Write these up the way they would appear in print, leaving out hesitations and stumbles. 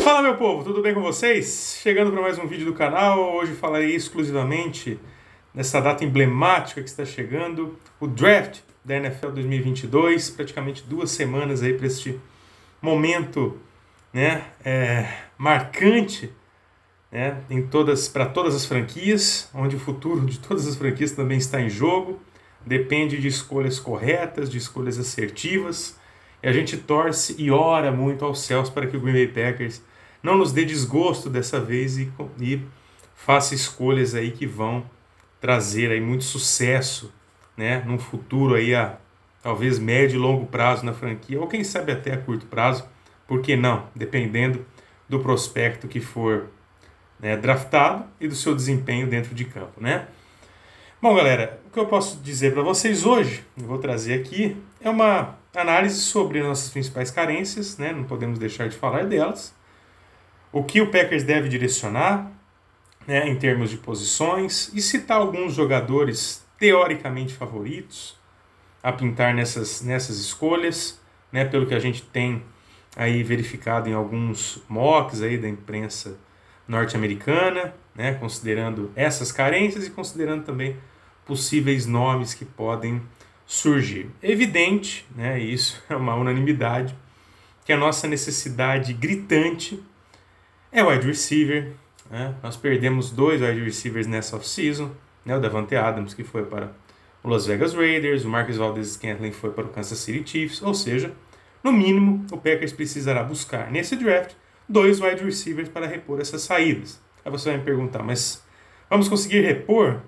Fala, meu povo, tudo bem com vocês? Chegando para mais um vídeo do canal. Hoje falarei exclusivamente nessa data emblemática que está chegando, o Draft da NFL 2022, praticamente 2 semanas aí para este momento, né, marcante, né, para todas as franquias, onde o futuro de todas as franquias também está em jogo. Depende de escolhas corretas, de escolhas assertivas, e a gente torce e ora muito aos céus para que o Green Bay Packers não nos dê desgosto dessa vez e faça escolhas aí que vão trazer aí muito sucesso, né, num futuro aí a talvez médio e longo prazo na franquia, ou quem sabe até a curto prazo, por que não, dependendo do prospecto que for, né, draftado e do seu desempenho dentro de campo, né? Bom, galera, o que eu posso dizer para vocês hoje, eu vou trazer aqui, é uma análise sobre as nossas principais carências, né? Não podemos deixar de falar delas. O que o Packers deve direcionar, né, em termos de posições, e citar alguns jogadores teoricamente favoritos a pintar nessas escolhas, né, pelo que a gente tem aí verificado em alguns mocks aí da imprensa norte-americana, né, considerando essas carências e considerando também possíveis nomes que podem surgir. É evidente, né, isso é uma unanimidade, que a nossa necessidade gritante é o wide receiver, né? Nós perdemos 2 wide receivers nessa off-season, né, o Davante Adams, que foi para o Las Vegas Raiders, o Marquez Valdes-Scantling foi para o Kansas City Chiefs, ou seja, no mínimo, o Packers precisará buscar nesse draft 2 wide receivers para repor essas saídas. Aí você vai me perguntar, mas vamos conseguir repor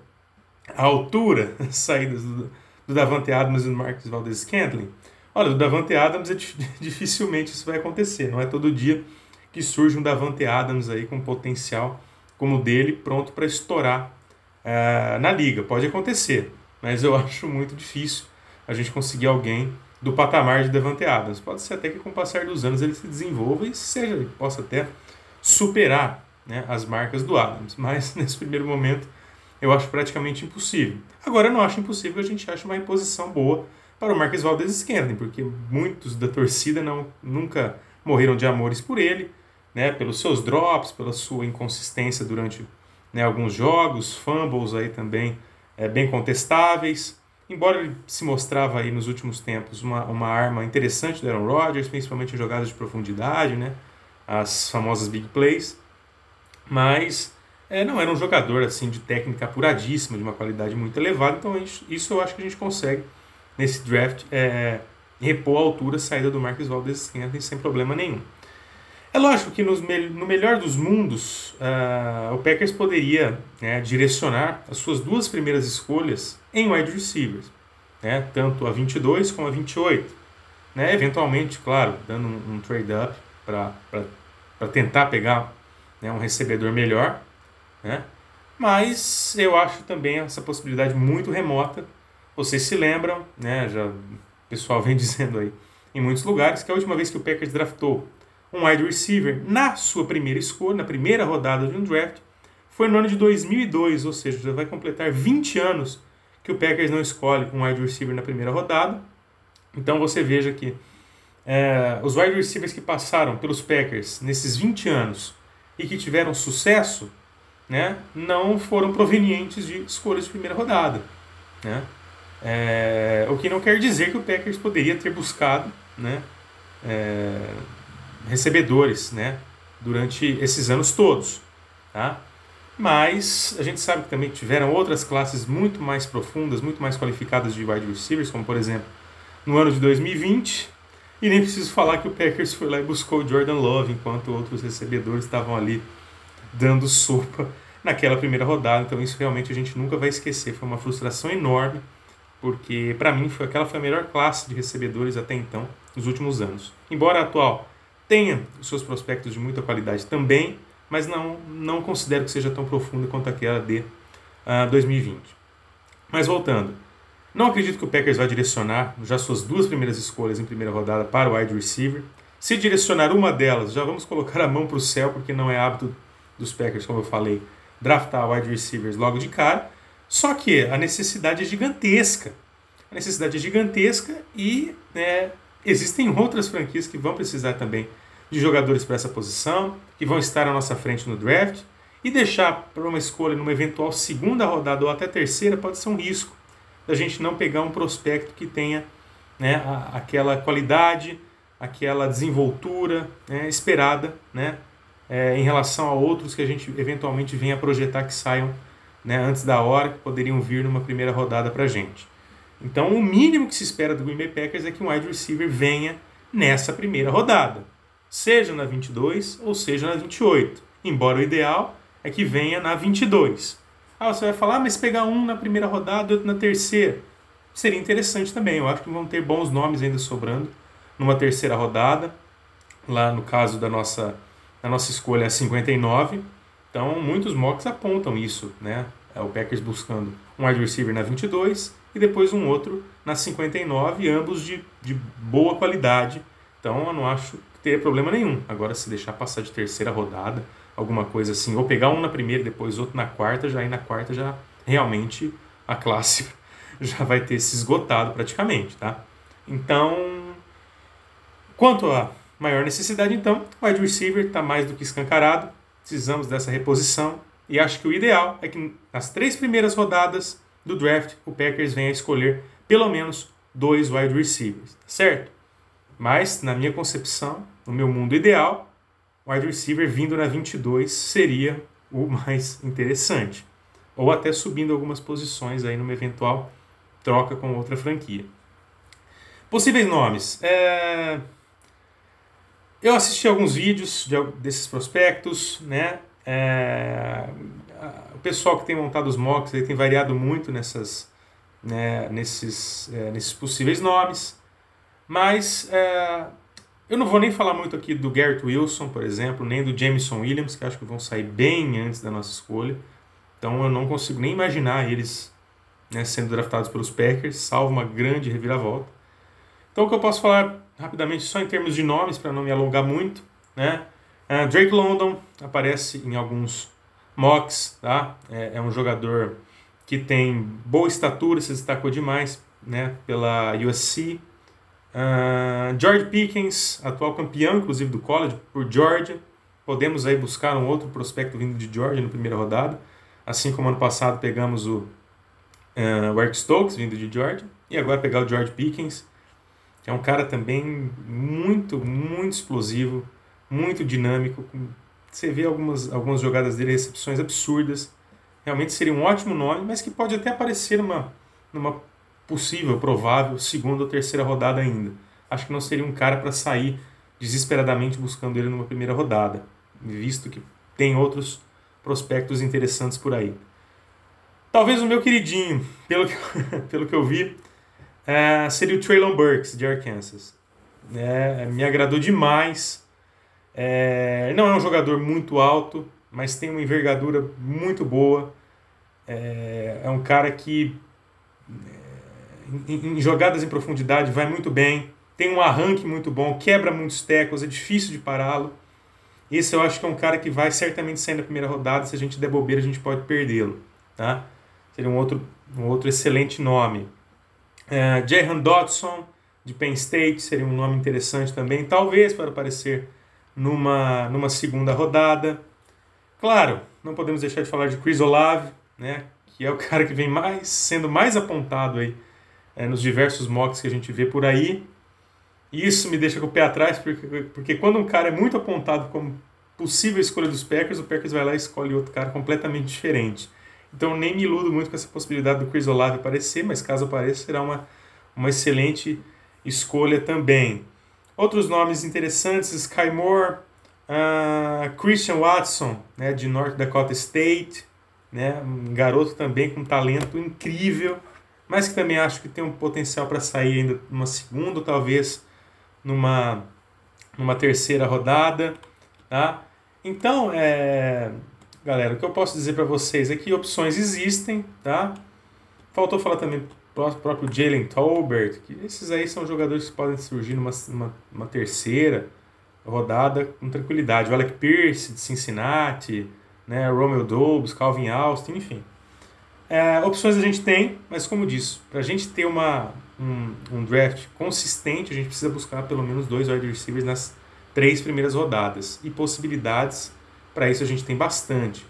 a altura das saídas do Davante Adams e do Marquez Valdes-Scantling? Olha, do Davante Adams dificilmente isso vai acontecer. Não é todo dia que surge um Davante Adams aí com potencial como o dele, pronto para estourar na liga. Pode acontecer, mas eu acho muito difícil a gente conseguir alguém do patamar de Davante Adams. Pode ser até que com o passar dos anos ele se desenvolva e possa até superar, né, as marcas do Adams, mas nesse primeiro momento eu acho praticamente impossível. Agora eu não acho impossível, a gente acha uma imposição boa para o Marquez Valdes-Scantling, porque muitos da torcida nunca morreram de amores por ele, né, pelos seus drops, pela sua inconsistência durante, né, alguns jogos, fumbles aí também bem contestáveis. Embora ele se mostrava aí nos últimos tempos uma arma interessante do Aaron Rodgers, principalmente em jogadas de profundidade, né, as famosas big plays, mas não era um jogador assim de técnica apuradíssima, de uma qualidade muito elevada. Então isso eu acho que a gente consegue nesse draft repor a altura, a saída do Marquez Valdes-Scantling sem problema nenhum. É lógico que no melhor dos mundos, o Packers poderia, né, direcionar as suas 2 primeiras escolhas em wide receivers, né, tanto a 22 como a 28. Né, eventualmente, claro, dando um trade-up para tentar pegar, né, um recebedor melhor. Né, mas eu acho também essa possibilidade muito remota. Vocês se lembram, né, o pessoal vem dizendo aí em muitos lugares, que a última vez que o Packers draftou um wide receiver na sua primeira escolha, na primeira rodada de um draft, foi no ano de 2002, ou seja, já vai completar 20 anos que o Packers não escolhe um wide receiver na primeira rodada. Então você veja que os wide receivers que passaram pelos Packers nesses 20 anos e que tiveram sucesso, né, não foram provenientes de escolhas de primeira rodada. Né? O que não quer dizer que o Packers poderia ter buscado, né, recebedores, né, durante esses anos todos, tá? Mas a gente sabe que também tiveram outras classes muito mais profundas, muito mais qualificadas de wide receivers, como por exemplo no ano de 2020, e nem preciso falar que o Packers foi lá e buscou o Jordan Love, enquanto outros recebedores estavam ali dando sopa naquela primeira rodada. Então isso realmente a gente nunca vai esquecer, foi uma frustração enorme, porque para mim aquela foi a melhor classe de recebedores até então, nos últimos anos. Embora a atual tenha os seus prospectos de muita qualidade também, mas não considero que seja tão profunda quanto aquela de 2020. Mas voltando, não acredito que o Packers vai direcionar já suas 2 primeiras escolhas em primeira rodada para o wide receiver. Se direcionar uma delas, já vamos colocar a mão para o céu, porque não é hábito dos Packers, como eu falei, draftar wide receivers logo de cara. Só que a necessidade é gigantesca. A necessidade é gigantesca e existem outras franquias que vão precisar também de jogadores para essa posição, que vão estar à nossa frente no draft, e deixar para uma escolha numa eventual segunda rodada ou até terceira pode ser um risco da gente não pegar um prospecto que tenha, né, aquela qualidade, aquela desenvoltura, né, esperada, né, em relação a outros que a gente eventualmente venha projetar que saiam, né, antes da hora, que poderiam vir numa primeira rodada para a gente. Então, o mínimo que se espera do Green Bay Packers é que um wide receiver venha nessa primeira rodada, seja na 22 ou seja na 28, embora o ideal é que venha na 22. Você vai falar, mas pegar um na primeira rodada e outro na terceira, seria interessante também. Eu acho que vão ter bons nomes ainda sobrando numa terceira rodada, lá no caso da nossa escolha 59. Então, muitos mocks apontam isso, né? O Packers buscando um wide receiver na 22 e depois um outro na 59, ambos de boa qualidade. Então, eu não acho que teria problema nenhum. Agora, se deixar passar de terceira rodada, alguma coisa assim, ou pegar um na primeira e depois outro na quarta, já aí na quarta já realmente a classe já vai ter se esgotado praticamente, tá? Então, quanto à maior necessidade, então, o wide receiver está mais do que escancarado, precisamos dessa reposição, e acho que o ideal é que nas 3 primeiras rodadas do draft, o Packers venha a escolher pelo menos 2 wide receivers, tá certo? Mas, na minha concepção, no meu mundo ideal, o wide receiver vindo na 22 seria o mais interessante. Ou até subindo algumas posições aí numa eventual troca com outra franquia. Possíveis nomes. Eu assisti alguns vídeos desses prospectos, né? O pessoal que tem montado os mocks tem variado muito nesses possíveis nomes. Mas eu não vou nem falar muito aqui do Garrett Wilson, por exemplo, nem do Jameson Williams, que acho que vão sair bem antes da nossa escolha. Então eu não consigo nem imaginar eles, né, sendo draftados pelos Packers, salvo uma grande reviravolta. Então o que eu posso falar rapidamente, só em termos de nomes, para não me alongar muito, né? Drake London aparece em alguns mocks, tá? É um jogador que tem boa estatura, se destacou demais, né, pela USC. George Pickens, atual campeão, inclusive, do college, por Georgia. Podemos aí buscar um outro prospecto vindo de Georgia na primeira rodada. Assim como ano passado pegamos o Eric Stokes, vindo de Georgia. E agora pegar o George Pickens, que é um cara também muito, muito explosivo, muito dinâmico. Você vê algumas jogadas dele, recepções absurdas. Realmente seria um ótimo nome, mas que pode até aparecer numa possível, provável, segunda ou terceira rodada ainda. Acho que não seria um cara para sair desesperadamente buscando ele numa primeira rodada, visto que tem outros prospectos interessantes por aí. Talvez o meu queridinho, pelo que eu vi, seria o Treylon Burks, de Arkansas. Me agradou demais. Não é um jogador muito alto, mas tem uma envergadura muito boa. É um cara que em jogadas em profundidade vai muito bem, tem um arranque muito bom, quebra muitos tackles, é difícil de pará-lo. Esse eu acho que é um cara que vai certamente sair na primeira rodada, se a gente der bobeira a gente pode perdê-lo, tá? Seria um outro excelente nome. Jahan Dotson, de Penn State, seria um nome interessante também, talvez para aparecer numa segunda rodada. Claro, não podemos deixar de falar de Chris Olave, né, que é o cara que vem sendo mais apontado aí, nos diversos mocks que a gente vê por aí. Isso me deixa com o pé atrás, porque quando um cara é muito apontado como possível escolha dos Packers, o Packers vai lá e escolhe outro cara completamente diferente. Então nem me iludo muito com essa possibilidade do Chris Olave aparecer, mas caso apareça será uma excelente escolha também. Outros nomes interessantes, Sky Moore, Christian Watson, né, de North Dakota State, né, um garoto também com talento incrível, mas que também acho que tem um potencial para sair ainda numa segunda ou talvez numa terceira rodada, tá? Então, galera, o que eu posso dizer para vocês é que opções existem, tá? Faltou falar também do próprio Jalen Tolbert, que esses aí são jogadores que podem surgir numa terceira rodada com tranquilidade. O Alec Pierce, de Cincinnati, né? Romeo Doubs, Calvin Austin, enfim. Opções a gente tem, mas como disse, para a gente ter um draft consistente, a gente precisa buscar pelo menos 2 wide receivers nas 3 primeiras rodadas. E possibilidades, para isso a gente tem bastante,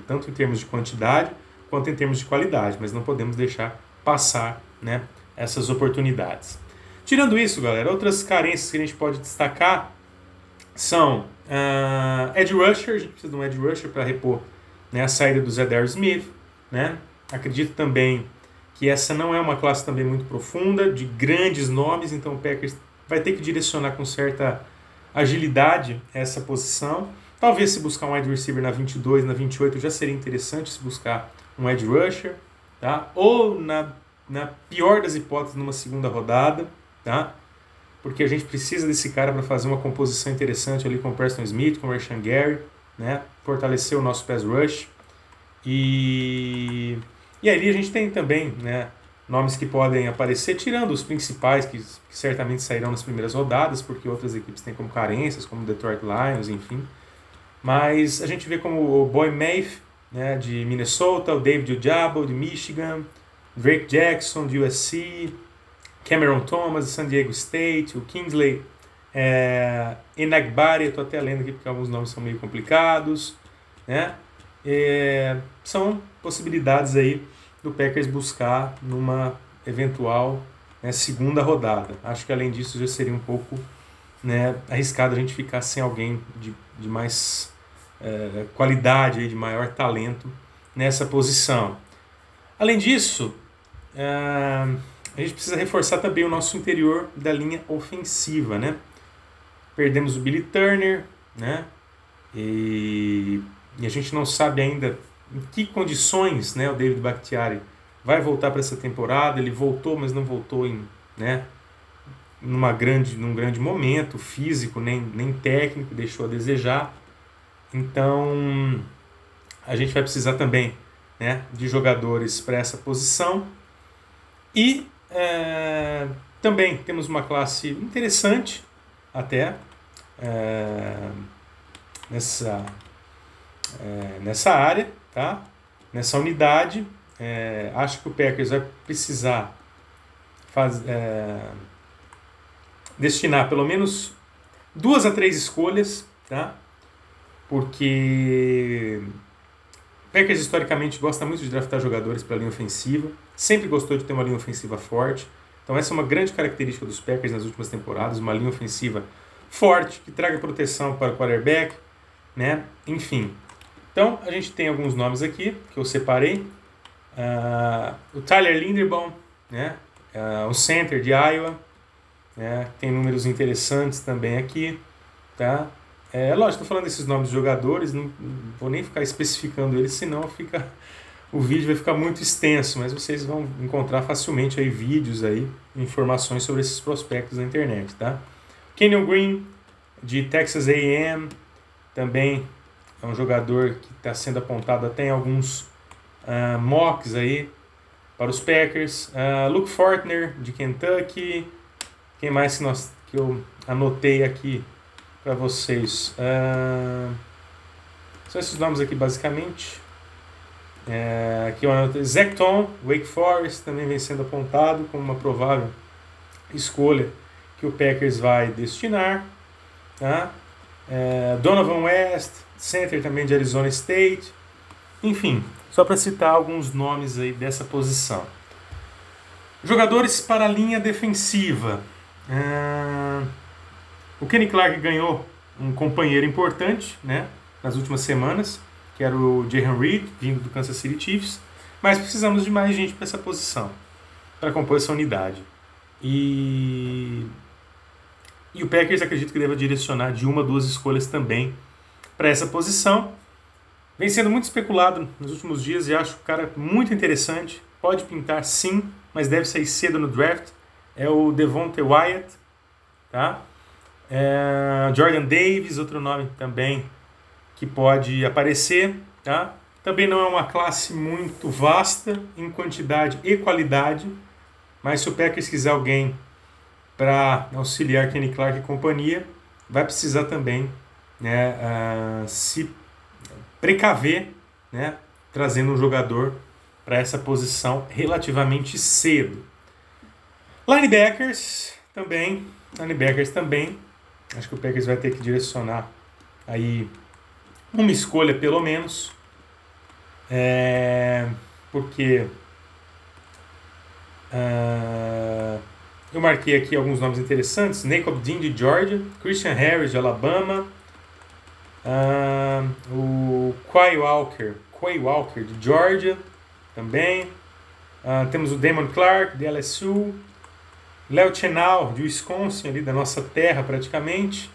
tanto em termos de quantidade quanto em termos de qualidade, mas não podemos deixar passar, né, essas oportunidades. Tirando isso, galera, outras carências que a gente pode destacar são edge rusher. A gente precisa de um edge rusher para repor, né, a saída do Zedarius Smith, né? Acredito também que essa não é uma classe também muito profunda, de grandes nomes, então o Packers vai ter que direcionar com certa agilidade essa posição. Talvez se buscar um wide receiver na 22, na 28 já seria interessante se buscar um edge rusher, tá? Ou na pior das hipóteses numa segunda rodada, tá? Porque a gente precisa desse cara para fazer uma composição interessante ali com o Preston Smith, com o Rashan Gary, né? Fortalecer o nosso pass rush. E ali a gente tem também, né, nomes que podem aparecer, tirando os principais que certamente sairão nas primeiras rodadas, porque outras equipes têm como carências, como o Detroit Lions, enfim. Mas a gente vê como o Boy Mafe, né, de Minnesota, o David Ojabo, de Michigan, Drake Jackson, de USC, Cameron Thomas, de San Diego State, o Kingsley Enagbare, estou até lendo aqui porque alguns nomes são meio complicados, né? São possibilidades aí do Packers buscar numa eventual, né, segunda rodada. Acho que além disso já seria um pouco, né, arriscado a gente ficar sem alguém de mais qualidade, aí, de maior talento nessa posição. Além disso, a gente precisa reforçar também o nosso interior da linha ofensiva, né? Perdemos o Billy Turner, né? E a gente não sabe ainda em que condições, né, o David Bakhtiari vai voltar para essa temporada. Ele voltou, mas não voltou num grande momento físico, nem técnico, deixou a desejar. Então, a gente vai precisar também, né, de jogadores para essa posição. E também temos uma classe interessante até nessa área, tá? Nessa unidade. Acho que o Packers vai precisar destinar pelo menos 2 a 3 escolhas, tá? Porque o Packers historicamente gosta muito de draftar jogadores para a linha ofensiva, sempre gostou de ter uma linha ofensiva forte. Então essa é uma grande característica dos Packers nas últimas temporadas, uma linha ofensiva forte, que traga proteção para o quarterback, né? Enfim. Então a gente tem alguns nomes aqui que eu separei. O Tyler Linderbaum, né? O center de Iowa, né? Tem números interessantes também aqui, tá? Lógico, estou falando desses nomes de jogadores, não vou nem ficar especificando eles, senão o vídeo vai ficar muito extenso, mas vocês vão encontrar facilmente aí vídeos aí, informações sobre esses prospectos na internet, tá? Kenyon Green, de Texas A&M, também é um jogador que está sendo apontado até em alguns mocks aí para os Packers. Luke Fortner, de Kentucky. Quem mais que eu anotei aqui para vocês? São esses nomes aqui basicamente. Aqui eu anotei Zach Tom, Wake Forest, também vem sendo apontado como uma provável escolha que o Packers vai destinar, tá? Donovan West, center também de Arizona State. Enfim, só para citar alguns nomes aí dessa posição. Jogadores para a linha defensiva. O Kenny Clark ganhou um companheiro importante, né, nas últimas semanas, que era o Jahan Reed, vindo do Kansas City Chiefs, mas precisamos de mais gente para essa posição, para compor essa unidade. E o Packers acredito que deva direcionar de 1 a 2 escolhas também para essa posição. Vem sendo muito especulado nos últimos dias e acho o cara muito interessante. Pode pintar sim, mas deve sair cedo no draft. É o Devonte Wyatt, tá? Jordan Davis, outro nome também que pode aparecer, tá? Também não é uma classe muito vasta em quantidade e qualidade, mas se o Packers quiser alguém para auxiliar Kenny Clark e companhia, vai precisar também, né, se precaver, né, trazendo um jogador para essa posição relativamente cedo. Linebackers também, Acho que o Packers vai ter que direcionar aí uma escolha pelo menos, porque eu marquei aqui alguns nomes interessantes: Nakobe Dean de Georgia, Christian Harris de Alabama, o Quay Walker de Georgia também. Temos o Damon Clark de LSU, Léo Chenal de Wisconsin, ali da nossa terra praticamente,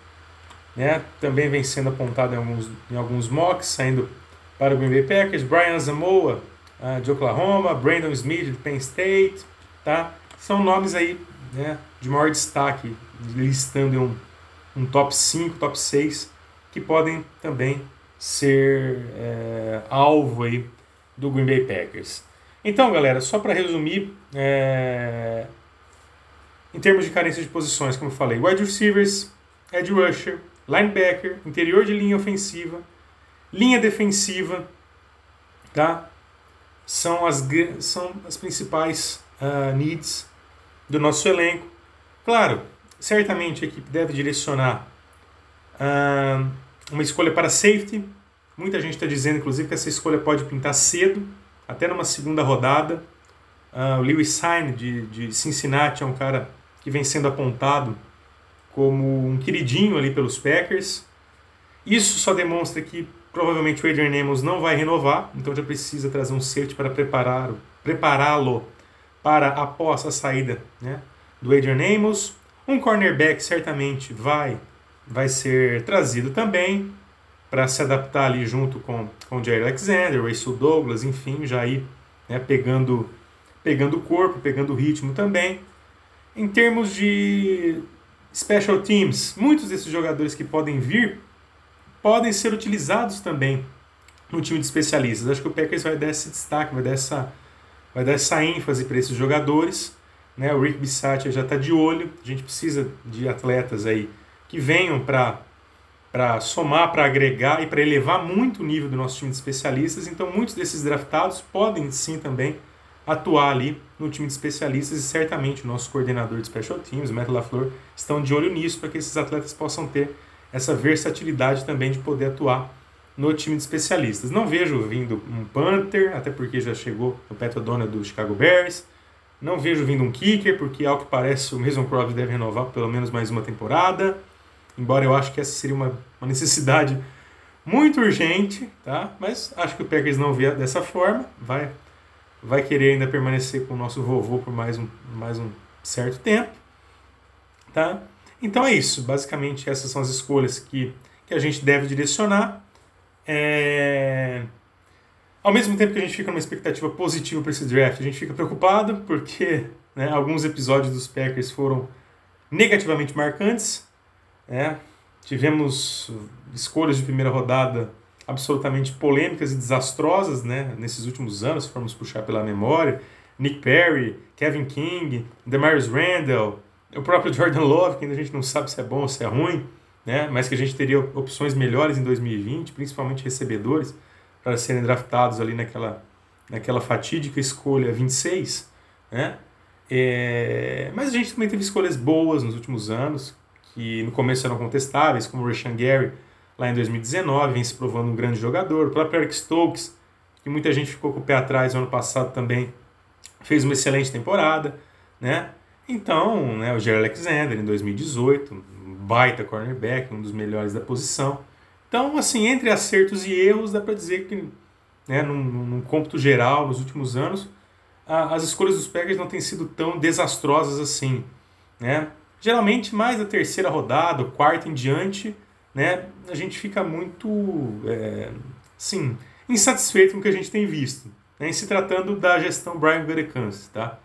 né? Também vem sendo apontado em alguns mocks, saindo para o Green Bay Packers. Brian Asamoah de Oklahoma, Brandon Smith de Penn State, tá? São nomes aí, né, de maior destaque, listando um top 5, top 6, que podem também ser alvo aí do Green Bay Packers. Então, galera, só para resumir, em termos de carência de posições, como eu falei, wide receivers, edge rusher, linebacker, interior de linha ofensiva, linha defensiva, tá? São as principais needs do nosso elenco. Claro, certamente a equipe deve direcionar uma escolha para safety. Muita gente está dizendo, inclusive, que essa escolha pode pintar cedo, até numa segunda rodada. O Lewis Sine, de Cincinnati, é um cara que vem sendo apontado como um queridinho ali pelos Packers. Isso só demonstra que provavelmente o Adrian Amos não vai renovar, então já precisa trazer um safety para prepará-lo para após a saída, né, do Adrian Amos. Um cornerback certamente vai ser trazido também para se adaptar ali junto com o Jair Alexander, Russell Douglas, enfim, já ir, né, pegando o corpo, pegando o ritmo também. Em termos de special teams, muitos desses jogadores que podem vir podem ser utilizados também no time de especialistas. Acho que o Packers vai dar esse destaque, vai dar essa ênfase para esses jogadores, né? O Rick Bisaccia já está de olho. A gente precisa de atletas aí que venham para somar, para agregar e para elevar muito o nível do nosso time de especialistas. Então, muitos desses draftados podem sim também atuar ali no time de especialistas, e certamente o nosso coordenador de special teams, o Matt LaFleur, estão de olho nisso para que esses atletas possam ter essa versatilidade também de poder atuar no time de especialistas. Não vejo vindo um punter, até porque já chegou o Pat O'Donnell do Chicago Bears. Não vejo vindo um kicker, porque ao que parece o Mason Crosby deve renovar por pelo menos mais uma temporada, embora eu acho que essa seria uma necessidade muito urgente, tá? Mas acho que o Packers não vê dessa forma, vai querer ainda permanecer com o nosso vovô por mais um certo tempo, tá? Então é isso, basicamente essas são as escolhas que a gente deve direcionar. Ao mesmo tempo que a gente fica numa expectativa positiva para esse draft, a gente fica preocupado porque, né, alguns episódios dos Packers foram negativamente marcantes, né? Tivemos escolhas de primeira rodada absolutamente polêmicas e desastrosas, né, nesses últimos anos, se formos puxar pela memória. Nick Perry, Kevin King, Demarius Randall, o próprio Jordan Love, que ainda a gente não sabe se é bom ou se é ruim, né, mas que a gente teria opções melhores em 2020, principalmente recebedores, para serem draftados ali naquela fatídica escolha 26, né? Mas a gente também teve escolhas boas nos últimos anos, que no começo eram contestáveis, como o Rashan Gary, lá em 2019, vem se provando um grande jogador. O próprio Eric Stokes, que muita gente ficou com o pé atrás no ano passado também, fez uma excelente temporada, né? Então, né, o Jair Alexander em 2018, um baita cornerback, um dos melhores da posição. Então, assim, entre acertos e erros, dá para dizer que, né, num cômputo geral, nos últimos anos, as escolhas dos Packers não têm sido tão desastrosas assim, né? Geralmente, mais da terceira rodada, quarta em diante, né, a gente fica muito insatisfeito com o que a gente tem visto, né, em se tratando da gestão Brian Gutekunst, tá?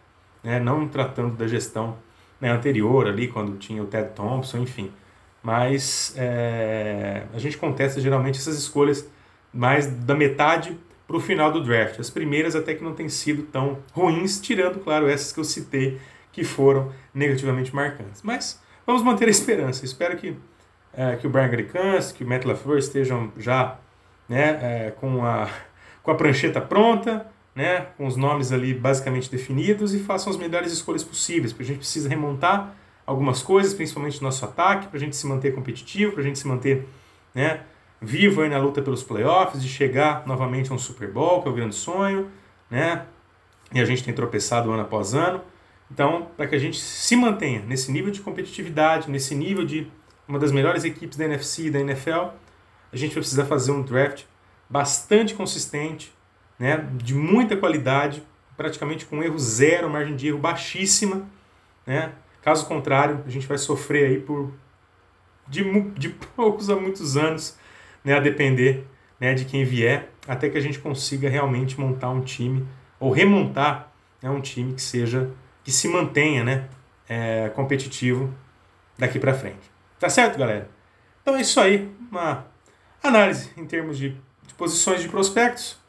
Não tratando da gestão, né, anterior ali, quando tinha o Ted Thompson, enfim. Mas a gente contesta geralmente essas escolhas mais da metade para o final do draft. As primeiras até que não têm sido tão ruins, tirando, claro, essas que eu citei, que foram negativamente marcantes. Mas vamos manter a esperança. Espero que o Brian Gutekunst, que o Matt LaFleur estejam já, né, com a prancheta pronta, né, com os nomes ali basicamente definidos, e façam as melhores escolhas possíveis, porque a gente precisa remontar algumas coisas, principalmente no nosso ataque, para a gente se manter competitivo, para a gente se manter, né, vivo aí na luta pelos playoffs, de chegar novamente a um Super Bowl, que é o grande sonho, né? E a gente tem tropeçado ano após ano. Então, para que a gente se mantenha nesse nível de competitividade, nesse nível de uma das melhores equipes da NFC e da NFL, a gente precisa fazer um draft bastante consistente, né, de muita qualidade, praticamente com erro zero, margem de erro baixíssima, né? Caso contrário, a gente vai sofrer aí de poucos a muitos anos, né, a depender, né, de quem vier, até que a gente consiga realmente montar um time, ou remontar, né, um time que se mantenha, né, competitivo daqui para frente. Tá certo, galera? Então é isso aí, uma análise em termos de posições de prospectos,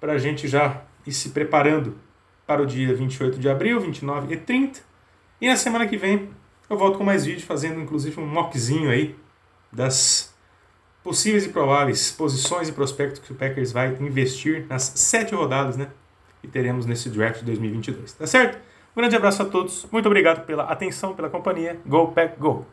para a gente já ir se preparando para o dia 28 de abril, 29 e 30. E na semana que vem eu volto com mais vídeo, fazendo inclusive um mockzinho aí das possíveis e prováveis posições e prospectos que o Packers vai investir nas 7 rodadas, né, que teremos nesse draft de 2022. Tá certo? Um grande abraço a todos, muito obrigado pela atenção, pela companhia. Go Pack Go!